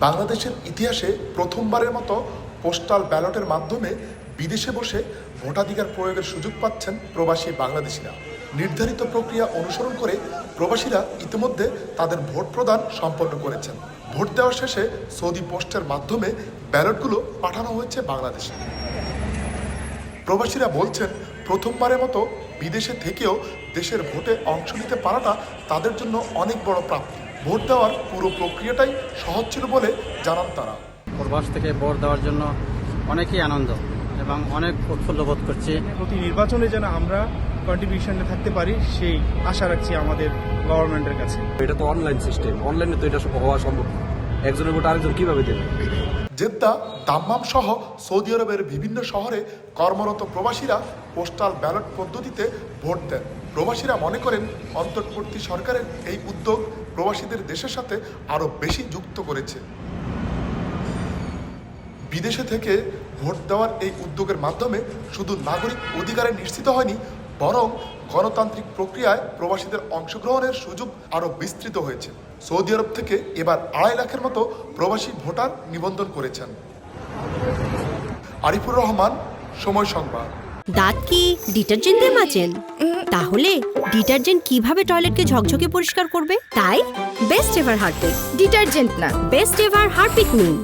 বাংলাদেশের ইতিহাসে প্রথমবারের মতো পোস্টাল ব্যালটের মাধ্যমে বিদেশে বসে ভোটাধিকার প্রয়োগের সুযোগ পাচ্ছেন প্রবাসী বাংলাদেশিরা। নির্ধারিত প্রক্রিয়া অনুসরণ করে প্রবাসীরা ইতিমধ্যে তাদের ভোট প্রদান সম্পন্ন করেছেন। ভোট দেওয়া শেষে সৌদি পোস্টের মাধ্যমে ব্যালটগুলো পাঠানো হয়েছে বাংলাদেশে। প্রবাসীরা বলছেন, প্রথমবারের মতো বিদেশে থেকেও দেশের ভোটে অংশ নিতে পারাটা তাদের জন্য অনেক বড় প্রাপ্তি। ভোট দেওয়ার পুরো প্রক্রিয়াটাই সহজ ছিল বলে জানান তারা। প্রবাস থেকে ভোট দেওয়ার জন্য অনেকই আনন্দ এবং অনেক উৎফুল্ল বোধ করছি। প্রতি নির্বাচনে যেন আমরা কন্ট্রিবিউশনে থাকতে পারি সেই আশা রাখছি আমাদের গভর্নমেন্টের কাছে। এটা তো অনলাইন সিস্টেম, অনলাইনে তো এটা হওয়া সম্ভব। একজনের ভোট আরেকজন কিভাবে দেবে? জেদ্দা, দাম্মাম সহ সৌদি আরবের বিভিন্ন শহরে কর্মরত প্রবাসীরা পোস্টাল ব্যালট পদ্ধতিতে ভোট দেন। প্রবাসীরা মনে করেন অন্তর্বর্তী সরকারের এই উদ্যোগ প্রবাসীদের দেশের সাথে আরও বেশি যুক্ত করেছে। বিদেশে থেকে ভোট দেওয়ার এই উদ্যোগের মাধ্যমে শুধু নাগরিক অধিকারে নিশ্চিত হয়নি, বরং গণতান্ত্রিক প্রক্রিয়ায় প্রবাসীদের অংশগ্রহণের সুযোগ আরও বিস্তৃত হয়েছে। সৌদি আরব থেকে এবার 2.5 লাখের মতো প্রবাসী ভোটার নিবন্ধন করেছেন। আরিফুর রহমান, সময় সংবাদ। দাঁত কি ডিটারজেন্ট দিয়ে মাজেন? তাহলে ডিটারজেন্ট কিভাবে টয়লেটকে ঝকঝকে পরিষ্কার করবে? তাই বেস্ট এভার হারপিক। ডিটারজেন্ট না, বেস্ট এভার হারপিক নিন।